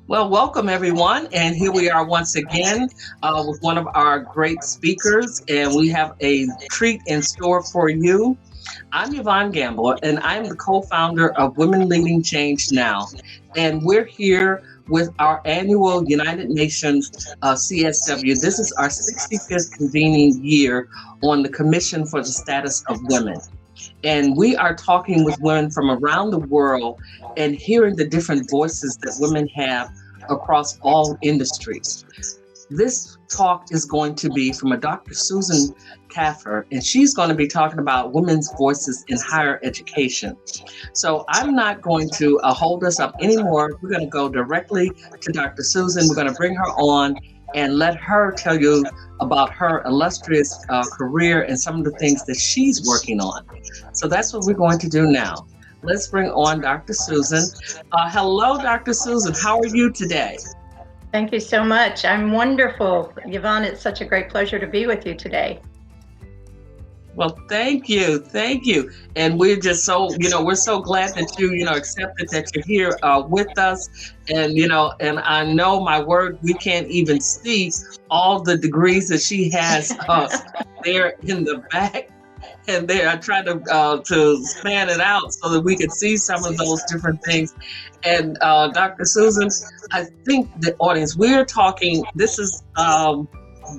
Well, welcome everyone. And here we are once again with one of our great speakers, and we have a treat in store for you. I'm Yvonne Gamble, and I'm the co founder of Women Leading Change Now. And we're here with our annual United Nations CSW. This is our 65th convening year on the Commission for the Status of Women. And we are talking with women from around the world and hearing the different voices that women have across all industries. This talk is going to be from a Dr. Susan Taffer, and she's going to be talking about women's voices in higher education. So I'm not going to hold us up anymore. We're going to go directly to Dr. Susan. We're going to bring her on and let her tell you about her illustrious career and some of the things that she's working on. So that's what we're going to do now. Let's bring on Dr. Susan. Hello, Dr. Susan. How are you today? Thank you so much. I'm wonderful. Yvonne, it's such a great pleasure to be with you today. Well, thank you. Thank you. And we're just so, we're so glad that you accepted that you're here with us. And, and I know my word, we can't even see all the degrees that she has there in the back. And there, I tried to span it out so that we could see some of those different things. And Dr. Susan, I think the audience, we're talking, this is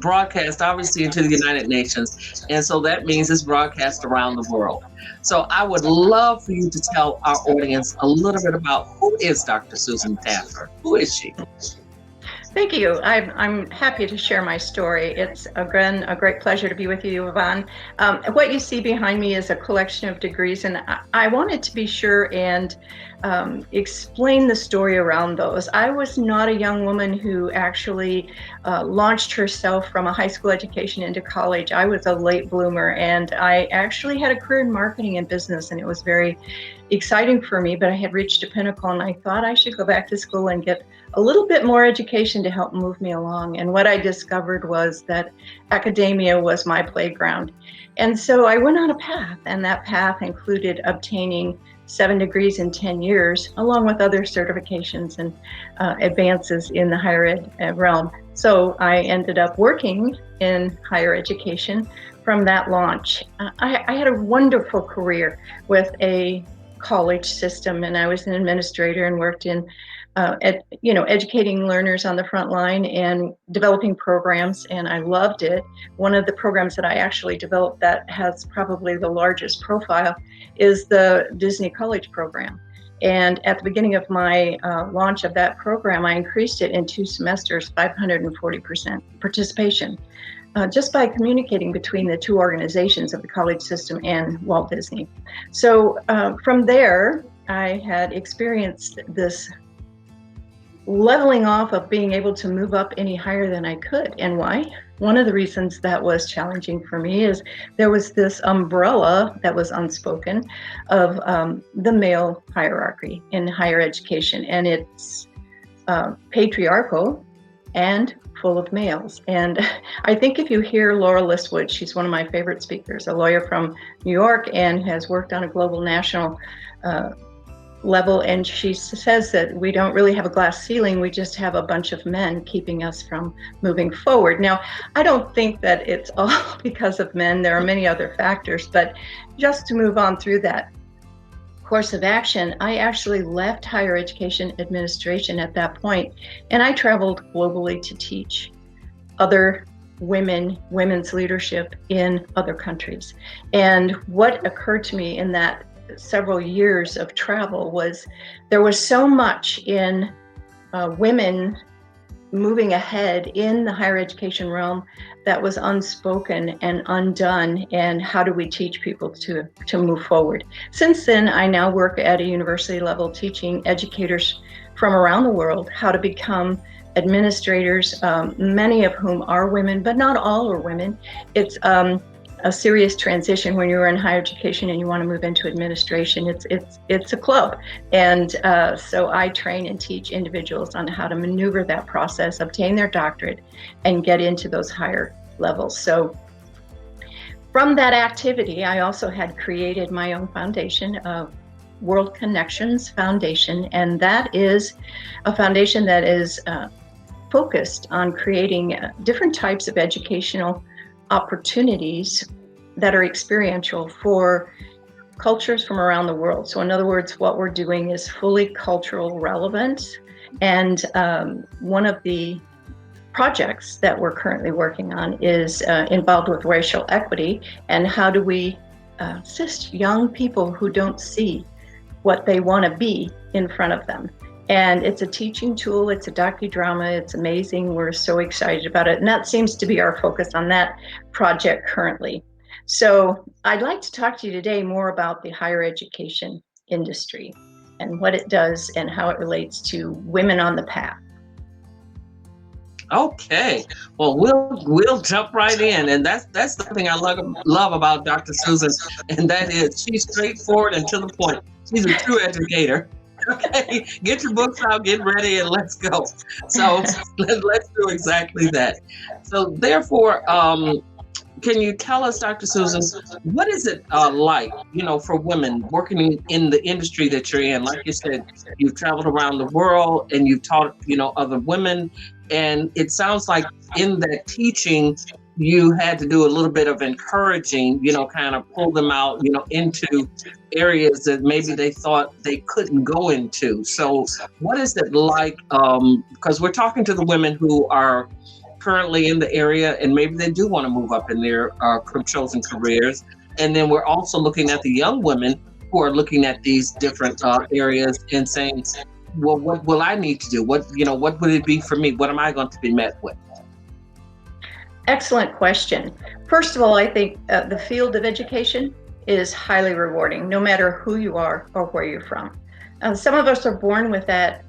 broadcast obviously into the United Nations. And so that means it's broadcast around the world. So I would love for you to tell our audience a little bit about who is Dr. Susan Taffer? Who is she? Thank you. I'm happy to share my story. It's again a great pleasure to be with you, Yvonne. What you see behind me is a collection of degrees, and I wanted to be sure and explain the story around those. I was not a young woman who actually launched herself from a high school education into college. I was a late bloomer, and I actually had a career in marketing and business, and it was very exciting for me, but I had reached a pinnacle, and I thought I should go back to school and get a little bit more education to help move me along. And what I discovered was that academia was my playground. And so I went on a path, and that path included obtaining 7 degrees in 10 years, along with other certifications and advances in the higher ed realm. So I ended up working in higher education from that launch. I had a wonderful career with a college system, and I was an administrator and worked in educating learners on the front line and developing programs, and I loved it. One of the programs that I actually developed that has probably the largest profile is the Disney College program. And at the beginning of my launch of that program, I increased it in 2 semesters, 540% participation, just by communicating between the 2 organizations of the college system and Walt Disney. So from there, I had experienced this leveling off of being able to move up any higher than I could. And why? One of the reasons that was challenging for me is there was this umbrella that was unspoken of the male hierarchy in higher education. And it's patriarchal and full of males. And I think if you hear Laura Listwood, she's one of my favorite speakers, a lawyer from New York and has worked on a global national level, and she says that we don't really have a glass ceiling, we just have a bunch of men keeping us from moving forward. Now, I don't think that it's all because of men. There are many other factors, but just to move on through that course of action, I actually left higher education administration at that point, and I traveled globally to teach other women's leadership in other countries. And what occurred to me in that several years of travel was there was so much in women moving ahead in the higher education realm that was unspoken and undone, and how do we teach people to move forward? Since then, I now work at a university level teaching educators from around the world how to become administrators, many of whom are women, but not all are women. It's a serious transition when you're in higher education and you want to move into administration. It's a club, and so I train and teach individuals on how to maneuver that process, obtain their doctorate, and get into those higher levels. So from that activity, I also had created my own foundation of World Connections Foundation, and that is a foundation that is focused on creating different types of educational opportunities that are experiential for cultures from around the world. So in other words, what we're doing is fully cultural relevance. And one of the projects that we're currently working on is involved with racial equity, and how do we assist young people who don't see what they want to be in front of them. And it's a teaching tool, it's a docudrama, it's amazing. We're so excited about it. And that seems to be our focus on that project currently. So I'd like to talk to you today more about the higher education industry and what it does and how it relates to women on the path. Okay, well, we'll jump right in, and that's something I love about Dr. Susan, and that is she's straightforward and to the point. She's a true educator. Okay, get your books out, get ready, and let's go. So let's do exactly that. So therefore, can you tell us, Dr. Susan, what is it like, for women working in the industry that you're in? Like you said, you've traveled around the world and you've taught, other women. And it sounds like in that teaching, you had to do a little bit of encouraging, kind of pull them out, into areas that maybe they thought they couldn't go into. So what is it like? Because we're talking to the women who are currently in the area and maybe they do want to move up in their chosen careers. And then we're also looking at the young women who are looking at these different areas and saying, well, what will I need to do? What would it be for me? What am I going to be met with? Excellent question. First of all, I think the field of education is highly rewarding, no matter who you are or where you're from. Some of us are born with that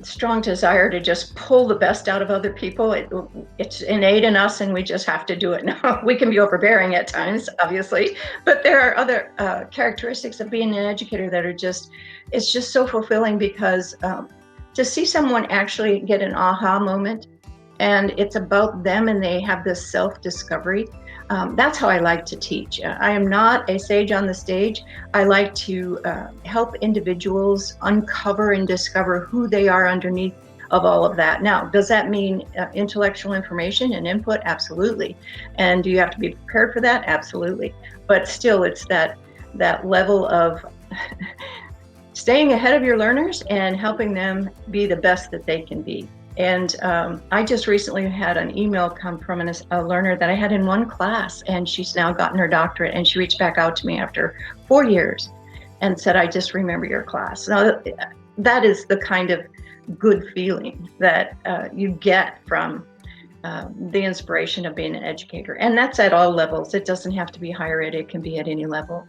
strong desire to just pull the best out of other people. It's innate in us, and we just have to do it. Now, we can be overbearing at times, obviously, but there are other characteristics of being an educator that are it's just so fulfilling, because to see someone actually get an aha moment, and it's about them and they have this self-discovery. That's how I like to teach. I am not a sage on the stage. I like to help individuals uncover and discover who they are underneath of all of that. Now, does that mean intellectual information and input? Absolutely. And do you have to be prepared for that? Absolutely. But still, it's that level of staying ahead of your learners and helping them be the best that they can be. And I just recently had an email come from a learner that I had in one class, and she's now gotten her doctorate, and she reached back out to me after 4 years and said, I just remember your class. Now, that is the kind of good feeling that you get from the inspiration of being an educator. And that's at all levels. It doesn't have to be higher ed, it can be at any level.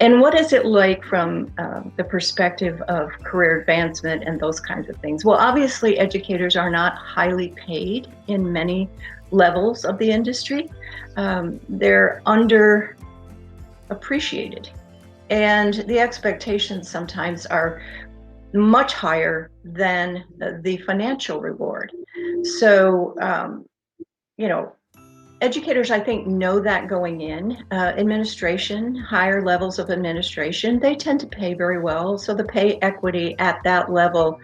And what is it like from the perspective of career advancement and those kinds of things? Well, obviously, educators are not highly paid in many levels of the industry. They're underappreciated. And the expectations sometimes are much higher than the financial reward. So, educators, I think, know that going in. Administration, higher levels of administration, they tend to pay very well. So the pay equity at that level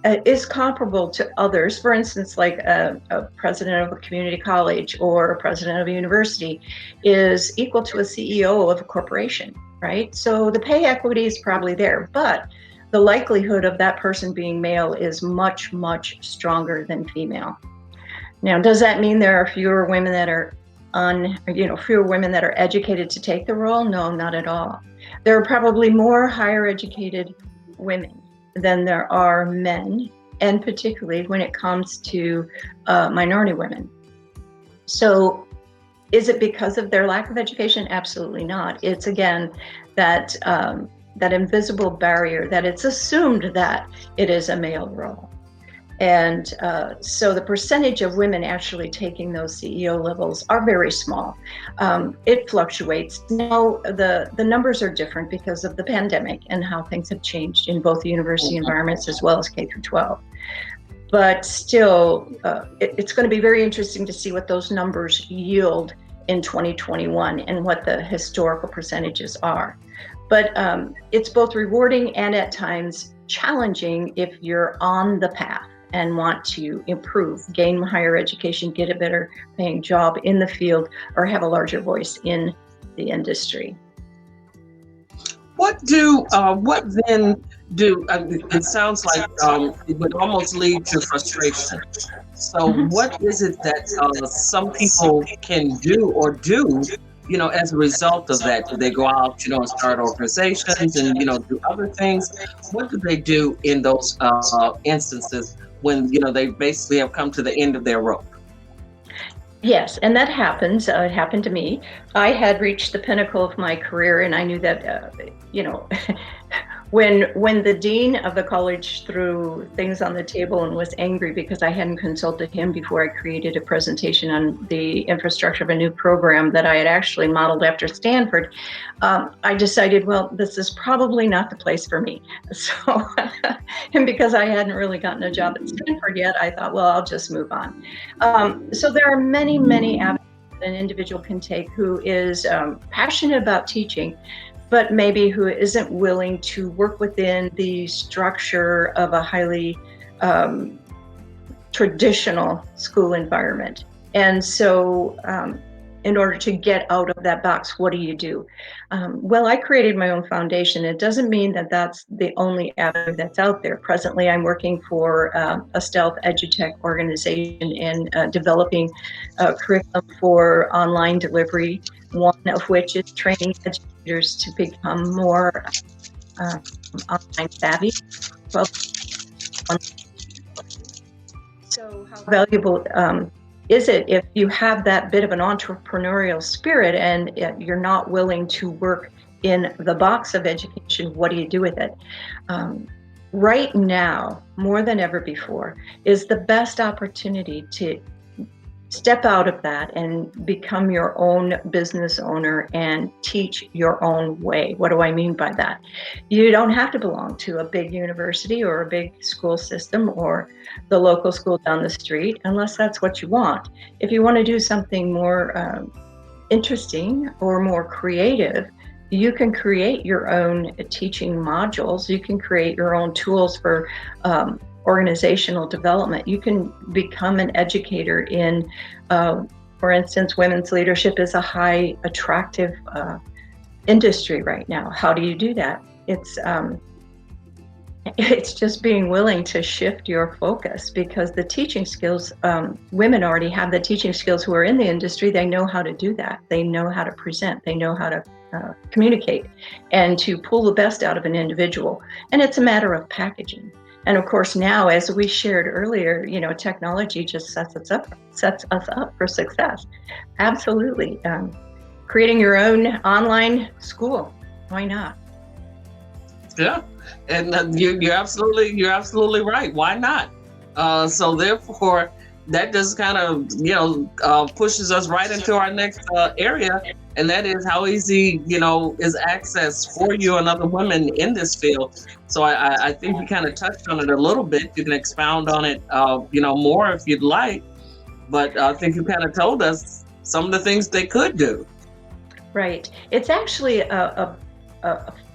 is comparable to others. For instance, like a president of a community college or a president of a university is equal to a CEO of a corporation, right? So the pay equity is probably there, but the likelihood of that person being male is much, much stronger than female. Now, does that mean there are fewer women that are educated to take the role? No, not at all. There are probably more higher educated women than there are men, and particularly when it comes to minority women. So is it because of their lack of education? Absolutely not. It's, again, that invisible barrier that it's assumed that it is a male role. And so the percentage of women actually taking those CEO levels are very small. It fluctuates. Now, the numbers are different because of the pandemic and how things have changed in both the university environments as well as K through 12. But still, it's going to be very interesting to see what those numbers yield in 2021 and what the historical percentages are. But it's both rewarding and at times challenging if you're on the path and want to improve, gain higher education, get a better paying job in the field, or have a larger voice in the industry. What then do, it sounds like it would almost lead to frustration. So what is it that some people can do or do, as a result of that? Do they go out, and start organizations and, do other things? What do they do in those instances when, they basically have come to the end of their rope? Yes, and that happens. It happened to me. I had reached the pinnacle of my career, and I knew that, when the dean of the college threw things on the table and was angry because I hadn't consulted him before I created a presentation on the infrastructure of a new program that I had actually modeled after Stanford, I decided, well, this is probably not the place for me. So, and because I hadn't really gotten a job at Stanford yet, I thought, well, I'll just move on. So there are many, many avenues an individual can take who is passionate about teaching, but maybe who isn't willing to work within the structure of a highly traditional school environment. And so in order to get out of that box, what do you do? Well, I created my own foundation. It doesn't mean that that's the only avenue that's out there. Presently, I'm working for a stealth edutech organization in developing a curriculum for online delivery, one of which is training educators to become more online savvy. Well, so how valuable is it if you have that bit of an entrepreneurial spirit and you're not willing to work in the box of education? What do you do with it? Right now, more than ever before, is the best opportunity to step out of that and become your own business owner and teach your own way. What do I mean by that? You don't have to belong to a big university or a big school system or the local school down the street, unless that's what you want. If you want to do something more interesting or more creative, you can create your own teaching modules. You can create your own tools for organizational development. You can become an educator in, for instance, women's leadership is a high attractive industry right now. How do you do that? It's just being willing to shift your focus, because the teaching skills, women already have the teaching skills who are in the industry. They know how to do that. They know how to present. They know how to communicate and to pull the best out of an individual. And it's a matter of packaging. And of course, now, as we shared earlier, technology just sets us up for success. Absolutely. Creating your own online school. Why not? Yeah. And you're absolutely right. Why not? So therefore, that just kind of pushes us right into our next area, and that is how easy is access for you and other women in this field. So I think you kind of touched on it a little bit. You can expound on it more if you'd like, but I think you kind of told us some of the things they could do. Right. It's actually a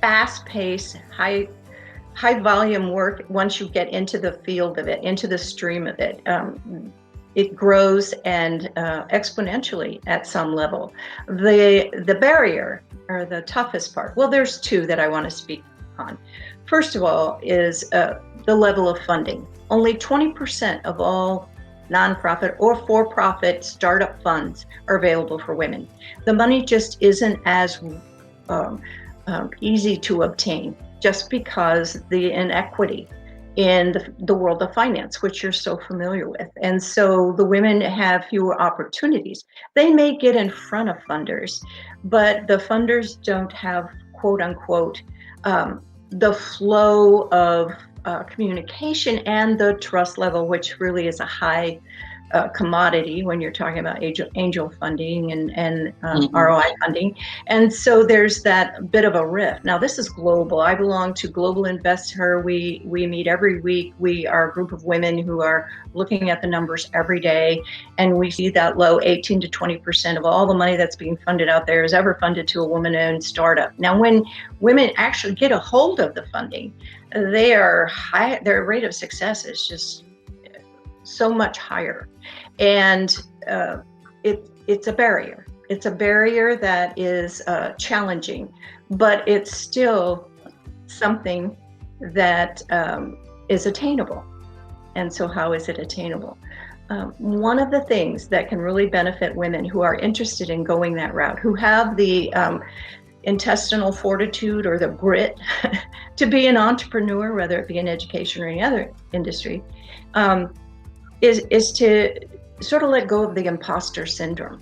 fast-paced, high volume work. Once you get into the field of it, into the stream of it, it grows and exponentially at some level. The barrier, or the toughest part, well, there's two that I want to speak on. First of all is the level of funding. Only 20% of all nonprofit or for-profit startup funds are available for women. The money just isn't as easy to obtain, just because the inequity in the world of finance, which you're so familiar with. And so the women have fewer opportunities. They may get in front of funders, but the funders don't have, quote unquote, the flow of communication and the trust level, which really is a high a commodity when you're talking about angel funding and Mhm. ROI funding. And so there's that bit of a rift. Now, this is global. I belong to Global Investor. We meet every week. We are a group of women who are looking at the numbers every day, and we see that low 18 to 20% of all the money that's being funded out there is ever funded to a woman-owned startup. Now, when women actually get a hold of the funding, they are high. Their rate of success is just so much higher, and it's a barrier. It's a barrier that is challenging, but it's still something that is attainable. And so how is it attainable? One of the things that can really benefit women who are interested in going that route, who have the intestinal fortitude or the grit to be an entrepreneur, whether it be in education or any other industry, is to sort of let go of the imposter syndrome.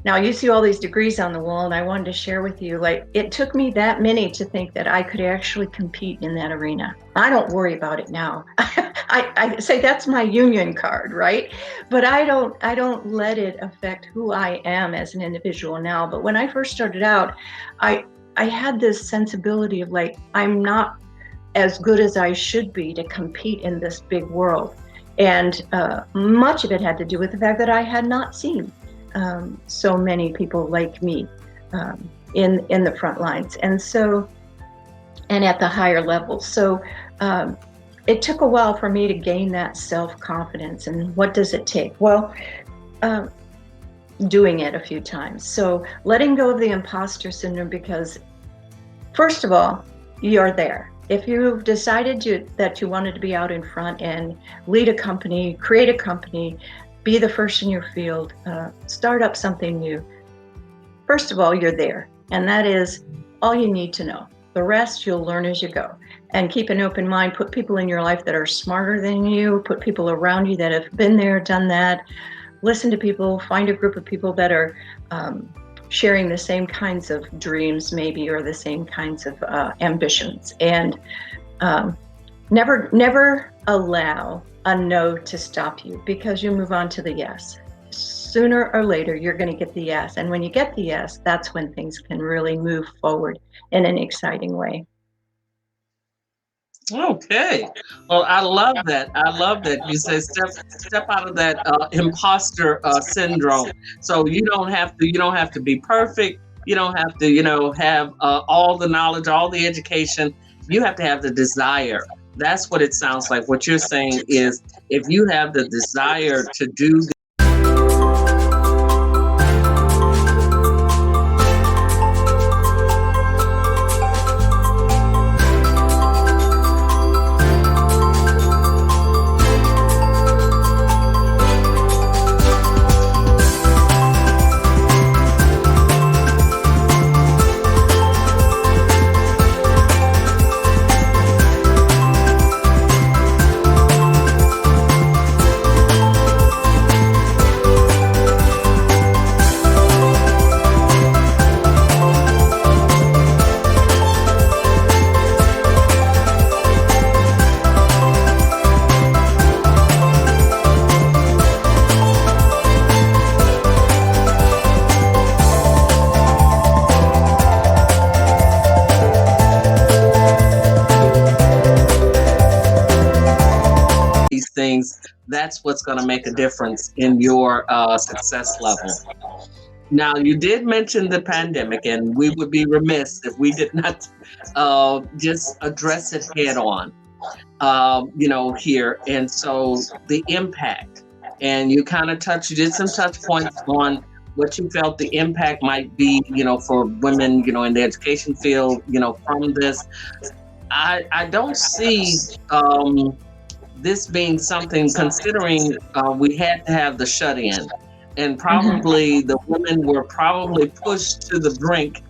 Now, you see all these degrees on the wall, and I wanted to share with you, like, it took me that many to think that I could actually compete in that arena. I don't worry about it now. I say that's my union card, right? But I don't let it affect who I am as an individual now. But when I first started out, I had this sensibility of like, I'm not as good as I should be to compete in this big world. And much of it had to do with the fact that I had not seen so many people like me in the front lines, and at the higher levels. So it took a while for me to gain that self-confidence. And what does it take? Well, doing it a few times. So letting go of the imposter syndrome, because first of all, you're there. If you've decided that you wanted to be out in front and lead a company, create a company, be the first in your field, start up something new, first of all, you're there. And that is all you need to know. The rest you'll learn as you go. And keep an open mind. Put people in your life that are smarter than you. Put people around you that have been there, done that. Listen to people. Find a group of people that are sharing the same kinds of dreams, maybe, or the same kinds of ambitions. And never allow a no to stop you, because you move on to the yes. Sooner or later, you're going to get the yes. And when you get the yes, that's when things can really move forward in an exciting way. Okay. Well, I love that. I love that you say step out of that imposter syndrome. So you don't have to be perfect. You don't have to have all the knowledge, all the education. You have to have the desire. That's what it sounds like. What you're saying is, if you have the desire to do these things, that's what's going to make a difference in your success level. Now, you did mention the pandemic, and we would be remiss if we did not just address it head on, here. And so the impact, and you kind of did some touch points on what you felt the impact might be, for women, in the education field, from this. I don't see this being something, considering we had to have the shut-in, and probably the women were probably pushed to the brink,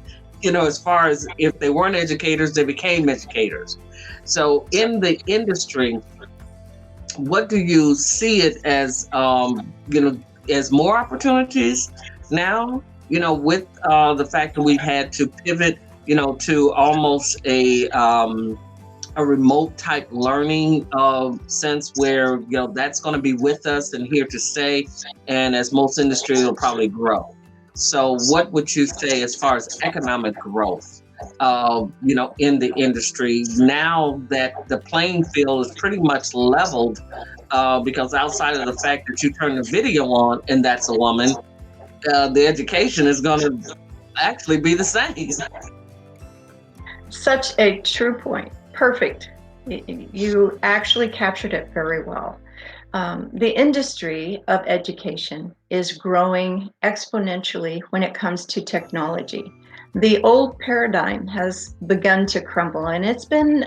as far as if they weren't educators, they became educators. So in the industry, what do you see it as, as more opportunities now, with the fact that we've had to pivot, to almost a a remote type learning sense where that's going to be with us and here to stay, and as most industry will probably grow. So what would you say as far as economic growth in the industry now that the playing field is pretty much leveled, because outside of the fact that you turn the video on and that's a woman, the education is going to actually be the same. Such a true point. Perfect. You actually captured it very well. The industry of education is growing exponentially when it comes to technology. The old paradigm has begun to crumble, and it's been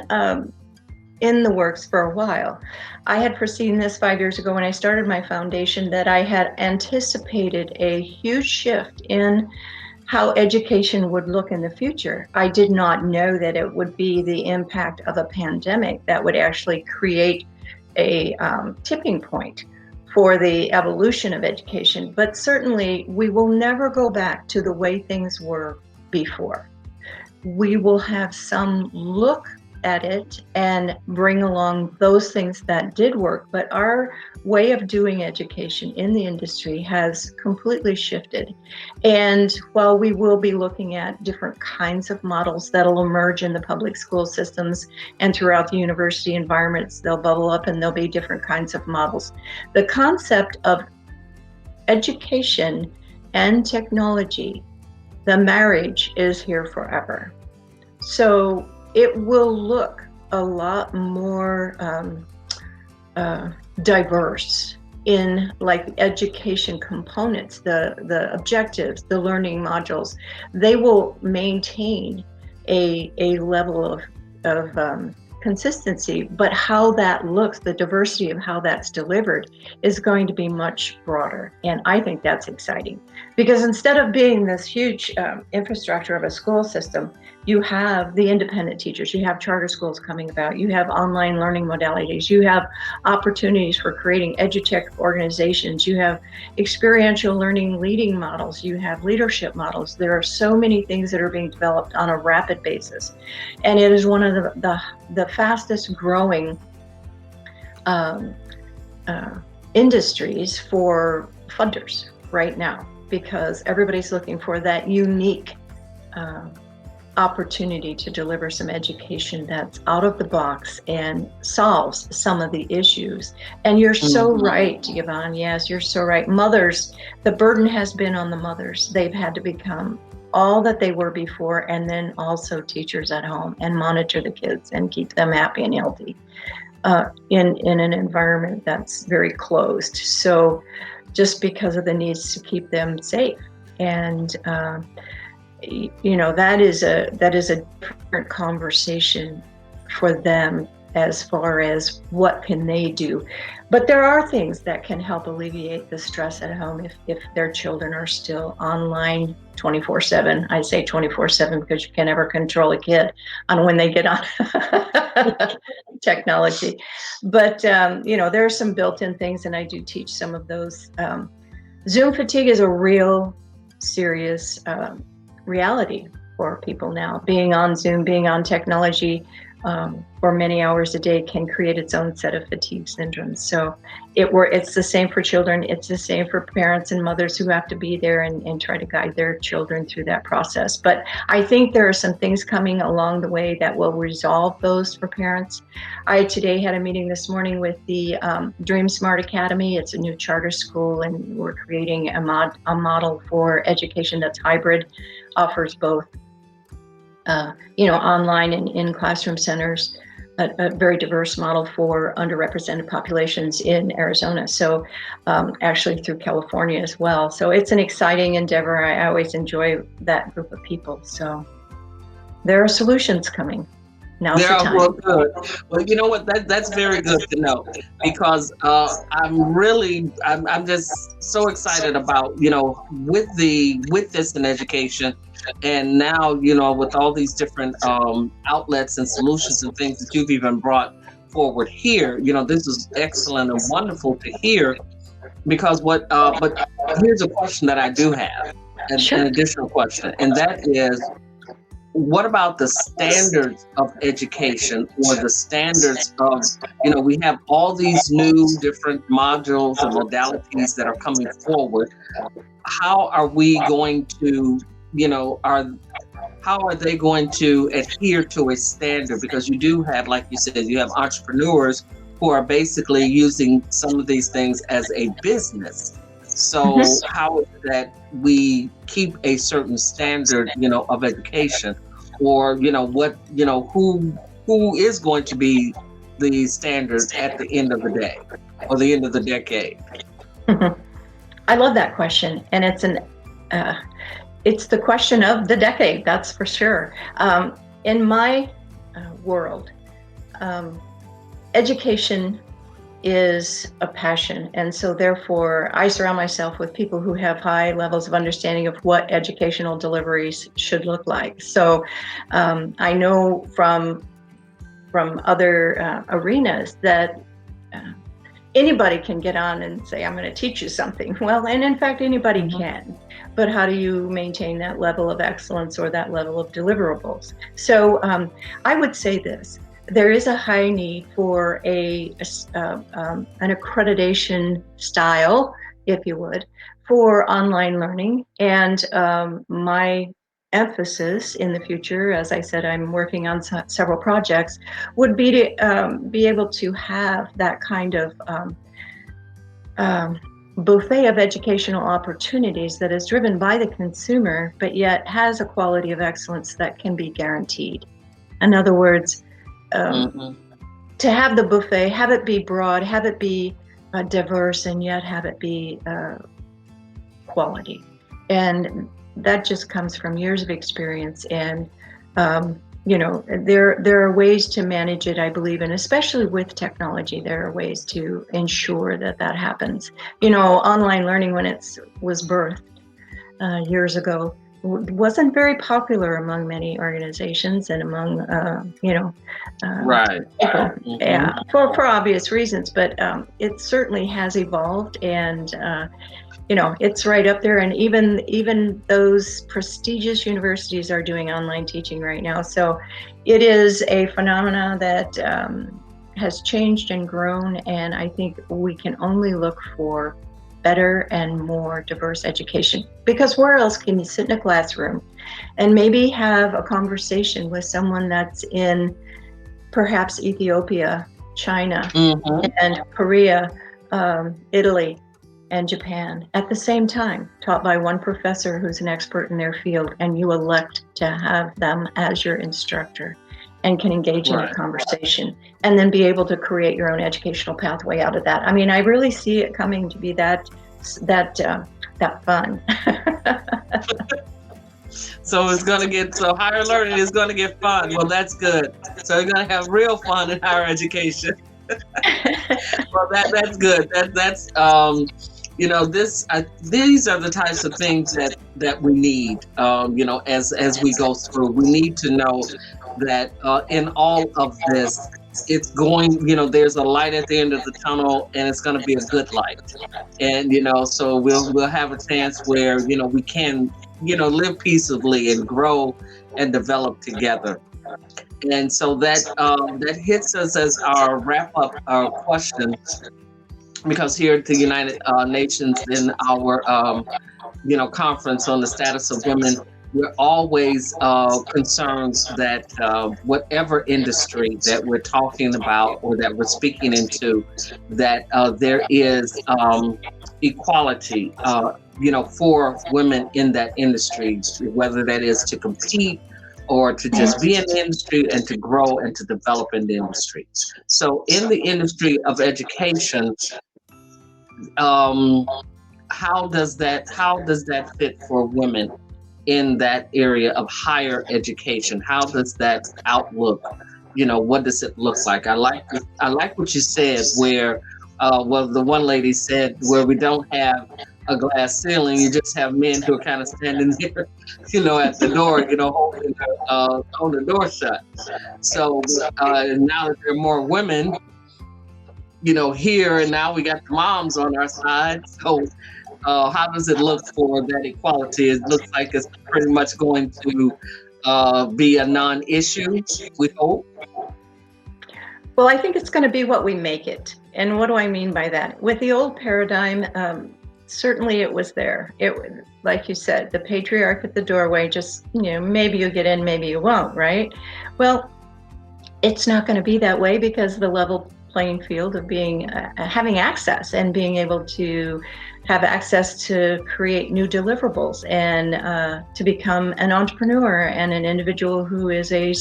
in the works for a while. I had foreseen this 5 years ago when I started my foundation, that I had anticipated a huge shift in how education would look in the future. I did not know that it would be the impact of a pandemic that would actually create a tipping point for the evolution of education. But certainly we will never go back to the way things were before. We will have some look at it and bring along those things that did work, but our way of doing education in the industry has completely shifted. And while we will be looking at different kinds of models that'll emerge in the public school systems and throughout the university environments, they'll bubble up and there'll be different kinds of models. The concept of education and technology, the marriage is here forever. So it will look a lot more diverse in like education components, the objectives, the learning modules. They will maintain a level of consistency, but how that looks, the diversity of how that's delivered is going to be much broader. And I think that's exciting, because instead of being this huge infrastructure of a school system, you have the independent teachers, you have charter schools coming about, you have online learning modalities, you have opportunities for creating edutech organizations, you have experiential learning leading models, you have leadership models. There are so many things that are being developed on a rapid basis. And it is one of the fastest growing industries for funders right now, because everybody's looking for that unique opportunity to deliver some education that's out of the box and solves some of the issues. And you're so right, Yvonne. Yes, you're so right. Mothers, the burden has been on the mothers. They've had to become all that they were before, and then also teachers at home and monitor the kids and keep them happy and healthy in an environment that's very closed. So just because of the needs to keep them safe. And that is a different conversation for them as far as what can they do. But there are things that can help alleviate the stress at home if their children are still online 24/7. I say 24/7 because you can never control a kid on when they get on technology. But there are some built-in things, and I do teach some of those. Zoom fatigue is a real serious reality for people now. Being on Zoom, being on technology for many hours a day can create its own set of fatigue syndromes. So it's the same for children. It's the same for parents and mothers who have to be there and try to guide their children through that process. But I think there are some things coming along the way that will resolve those for parents. I today had a meeting this morning with the Dream Smart Academy. It's a new charter school, and we're creating a model for education that's hybrid, offers both online and in classroom centers, a very diverse model for underrepresented populations in Arizona. So actually through California as well. So it's an exciting endeavor. I always enjoy that group of people. So there are solutions coming. Now's the time. Well, good. Well, you know what? That's very good to know, because I'm just so excited about with this in education, and now with all these different outlets and solutions and things that you've even brought forward here. This is excellent and wonderful to hear, because but here's a question that I do have, an additional question, and that is, what about the standards of education, or the standards of, we have all these new different modules and modalities that are coming forward. How are we going to, how are they going to adhere to a standard? Because you do have, like you said, you have entrepreneurs who are basically using some of these things as a business. So how is it that we keep a certain standard, of education, or, who is going to be the standard at the end of the day or the end of the decade? I love that question, and it's the question of the decade, that's for sure. In my world, education is a passion, and so therefore I surround myself with people who have high levels of understanding of what educational deliveries should look like. So I know from other arenas that anybody can get on and say, I'm going to teach you something. Well, and in fact, anybody can. But how do you maintain that level of excellence or that level of deliverables? So I would say this. There is a high need for an accreditation style, if you would, for online learning. And my emphasis in the future, as I said, I'm working on several projects, would be to be able to have that kind of buffet of educational opportunities that is driven by the consumer, but yet has a quality of excellence that can be guaranteed. In other words, to have the buffet, have it be broad, have it be diverse, and yet have it be quality. And that just comes from years of experience. And there are ways to manage it, I believe, and especially with technology, there are ways to ensure that happens. Online learning, when it was birthed years ago, wasn't very popular among many organizations and among right people, yeah, for obvious reasons. But it certainly has evolved, and it's right up there. And even those prestigious universities are doing online teaching right now. So it is a phenomena that has changed and grown, and I think we can only look for better and more diverse education, because where else can you sit in a classroom and maybe have a conversation with someone that's in perhaps Ethiopia, China, and Korea, Italy, and Japan at the same time, taught by one professor who's an expert in their field, and you elect to have them as your instructor and can engage in a conversation, and then be able to create your own educational pathway out of that. I mean, I really see it coming to be that fun. So it's going to get, higher learning is going to get fun. Well, that's good. So you're going to have real fun in higher education. Well, that's good. That's these are the types of things that we need. As we go through, we need to know that in all of this, it's going. There's a light at the end of the tunnel, and it's going to be a good light. And so we'll have a chance where we can live peaceably and grow and develop together. And so that hits us as our wrap up question, because here at the United Nations, in our conference on the status of women, we're always concerned that whatever industry that we're talking about or that we're speaking into, that there is equality for women in that industry, whether that is to compete or to just be in the industry and to grow and to develop in the industry. So in the industry of education, how does that fit for women in that area of higher education? How does that outlook, what does it look like? I like what you said, where the one lady said, where we don't have a glass ceiling, you just have men who are kind of standing there, at the door, holding the door shut. So now that there are more women, here, and now we got the moms on our side. So how does it look for that equality? It looks like it's pretty much going to be a non-issue, we hope. Well, I think it's going to be what we make it. And what do I mean by that? With the old paradigm, certainly it was there. Like you said, the patriarch at the doorway, just, maybe you'll get in, maybe you won't, right? Well, it's not going to be that way, because the level playing field of having access and being able to have access to create new deliverables and to become an entrepreneur and an individual who is a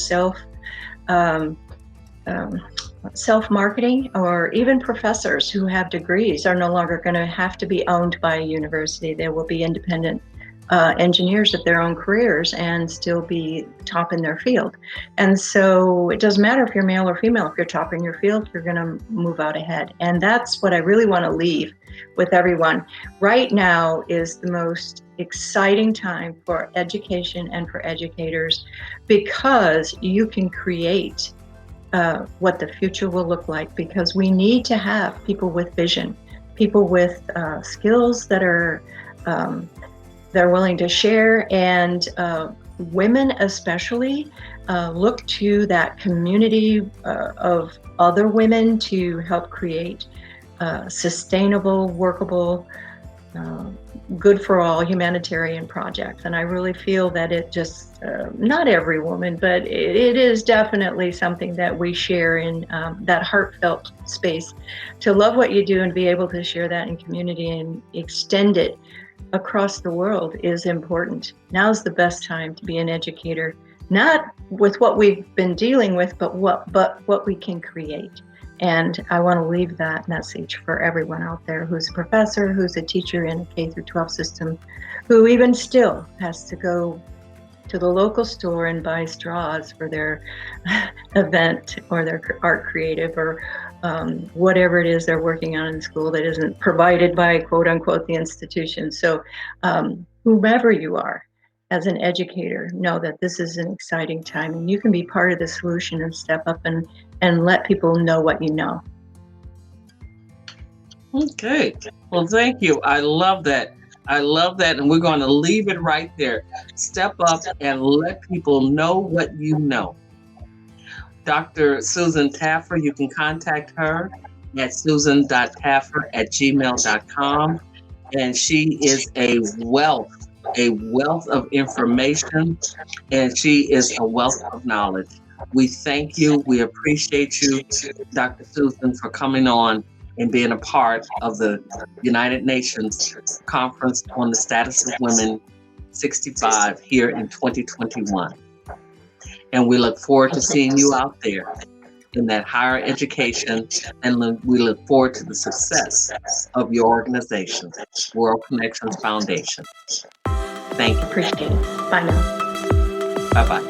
self-marketing, or even professors who have degrees are no longer going to have to be owned by a university. They will be independent engineers of their own careers and still be top in their field. And so it doesn't matter if you're male or female. If you're top in your field, you're going to move out ahead. And that's what I really want to leave with everyone. Right now is the most exciting time for education and for educators, because you can create what the future will look like, because we need to have people with vision, people with skills that are they're willing to share, and women especially look to that community of other women to help create sustainable, workable, good for all humanitarian projects. And I really feel that it just, not every woman, but it is definitely something that we share in that heartfelt space. To love what you do and be able to share that in community and extend it across the world is important. Now's the best time to be an educator, not with what we've been dealing with, but what we can create. And I want to leave that message for everyone out there who's a professor, who's a teacher in a K-12 system, who even still has to go to the local store and buy straws for their event or their art creative, or whatever it is they're working on in school that isn't provided by, quote unquote, the institution. So whomever you are as an educator, know that this is an exciting time, and you can be part of the solution and step up and let people know what you know. Okay. Well, thank you. I love that. I love that. And we're going to leave it right there. Step up and let people know what you know. Dr. Susan Taffer, you can contact her at susan.taffer@gmail.com. And she is a wealth of information, and she is a wealth of knowledge. We thank you. We appreciate you, Dr. Susan, for coming on and being a part of the United Nations Conference on the Status of Women 65 here in 2021. And we look forward to seeing you out there in that higher education, and we look forward to the success of your organization, World Connections Foundation. Thank you. Appreciate it. Bye now. Bye-bye.